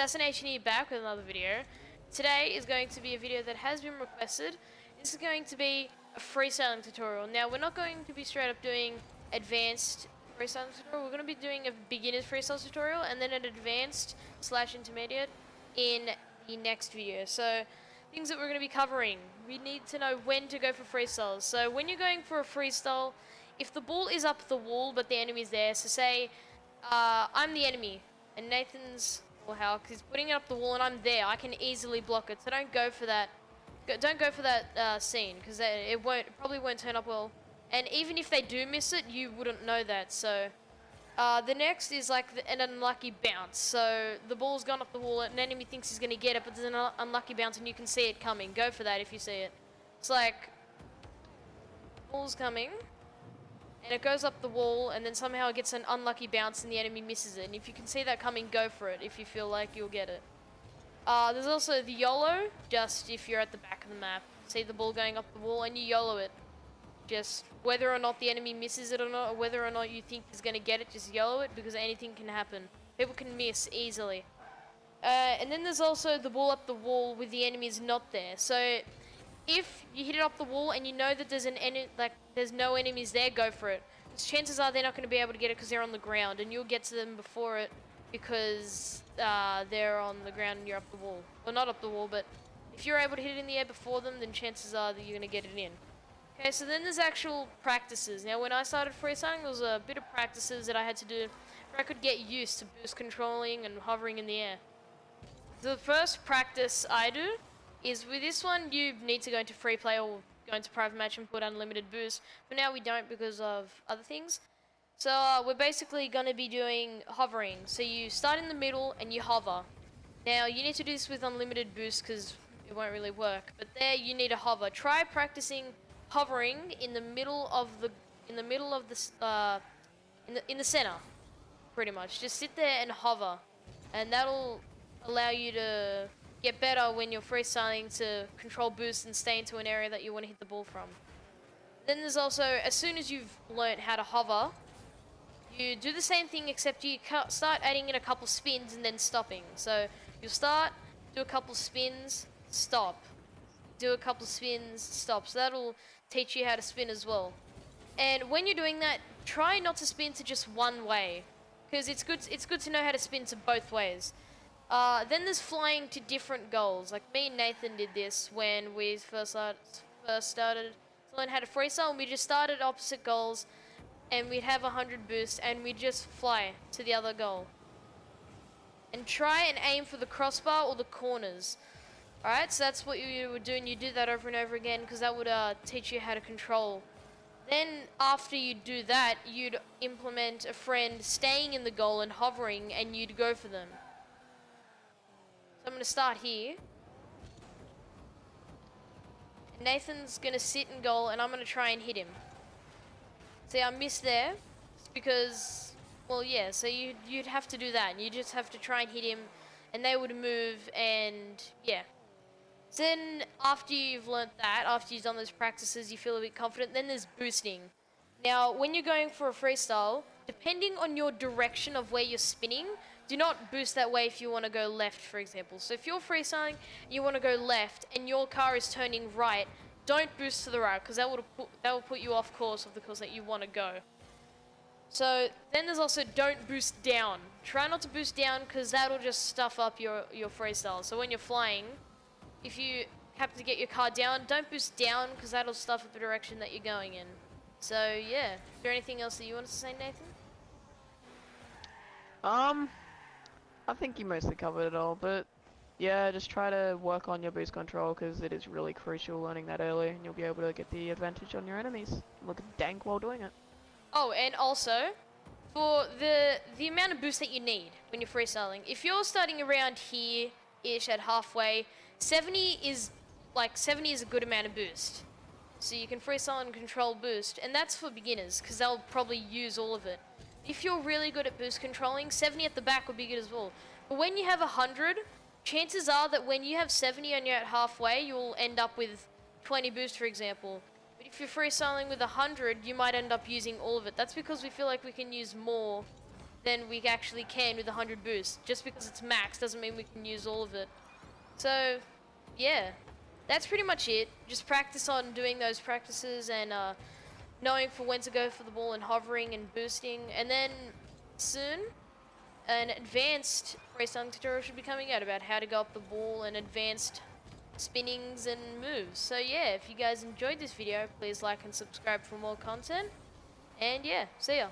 Assassination here, back with another video. Today is going to be a video that has been requested. This is going to be a freestyling tutorial. Now, we're not going to be straight up doing advanced freestyling tutorial. We're going to be doing a beginner's freestyle tutorial and then an advanced / intermediate in the next video. So, things that we're going to be covering. We need to know when to go for freestyles. So, when you're going for a freestyle, if the ball is up the wall but the enemy's there, so say I'm the enemy and Nathan's or Hulk is putting it up the wall and I'm there, I can easily block it. So don't go for that. Don't go for that scene because it probably won't turn up well. And even if they do miss it, you wouldn't know that. So the next is like an unlucky bounce. So the ball's gone up the wall and an enemy thinks he's gonna get it, but there's an unlucky bounce and you can see it coming. Go for that if you see it. It's like ball's coming. And it goes up the wall, and then somehow it gets an unlucky bounce, and the enemy misses it. And if you can see that coming, go for it, if you feel like you'll get it. There's also the YOLO, just if you're at the back of the map. See the ball going up the wall, and you YOLO it. Just whether or not the enemy misses it or not, or whether or not you think he's going to get it, just YOLO it, because anything can happen. People can miss easily. And then there's also the ball up the wall with the enemies not there. So if you hit it up the wall and you know that there's no enemies there, go for it. Because chances are they're not going to be able to get it because they're on the ground, and you'll get to them before it because they're on the ground and you're up the wall. Well, not up the wall, but if you're able to hit it in the air before them, then chances are that you're going to get it in. Okay, so then there's actual practices. Now, when I started freestyling, there was a bit of practices that I had to do where I could get used to boost controlling and hovering in the air. The first practice I do is with this one, you need to go into free play or go into private match and put unlimited boost. But now we don't because of other things. So we're basically going to be doing hovering. So you start in the middle and you hover. Now you need to do this with unlimited boost because it won't really work. But there you need to hover. Try practicing hovering in the middle of the in the center, pretty much. Just sit there and hover, and that'll allow you to get better when you're freestyling to control boost and stay into an area that you want to hit the ball from. Then there's also, as soon as you've learnt how to hover, you do the same thing except you start adding in a couple spins and then stopping. So you'll start, do a couple spins, stop. Do a couple spins, stop. So that'll teach you how to spin as well. And when you're doing that, try not to spin to just one way, because it's good to know how to spin to both ways. Then there's flying to different goals. Like me and Nathan did this when we first started to learn how to freestyle, and we just started opposite goals, and we'd have 100 boost, and we'd just fly to the other goal. And try and aim for the crossbar or the corners. Alright, so that's what you would do, and you do that over and over again, because that would teach you how to control. Then, after you do that, you'd implement a friend staying in the goal and hovering, and you'd go for them. So I'm going to start here. Nathan's going to sit in goal and I'm going to try and hit him. See, I missed there. It's because, well, yeah, so you'd have to do that. You just have to try and hit him and they would move and, yeah. So then, after you've learnt that, after you've done those practices, you feel a bit confident, then there's boosting. Now, when you're going for a freestyle, depending on your direction of where you're spinning, do not boost that way if you want to go left, for example. So if you're freestyling and you want to go left and your car is turning right, don't boost to the right because that will put you off course of the course that you want to go. So then there's also don't boost down. Try not to boost down because that'll just stuff up your freestyle. So when you're flying, if you happen to get your car down, don't boost down because that'll stuff up the direction that you're going in. So yeah, is there anything else that you wanted to say, Nathan? I think you mostly covered it all, but yeah, just try to work on your boost control because it is really crucial learning that early, and you'll be able to get the advantage on your enemies. Look dank while doing it. Oh, and also, for the amount of boost that you need when you're freestyling, if you're starting around here-ish at halfway, 70 is a good amount of boost. So you can freestyle and control boost, and that's for beginners because they'll probably use all of it. If you're really good at boost controlling, 70 at the back would be good as well. But when you have 100, chances are that when you have 70 and you're at halfway, you'll end up with 20 boost, for example. But if you're freestyling with 100, you might end up using all of it. That's because we feel like we can use more than we actually can with 100 boost. Just because it's max doesn't mean we can use all of it. So, yeah, that's pretty much it. Just practice on doing those practices and knowing for when to go for the ball and hovering and boosting. And then soon, an advanced freestyling tutorial should be coming out about how to go up the ball and advanced spinnings and moves. So yeah, if you guys enjoyed this video, please like and subscribe for more content. And yeah, see ya.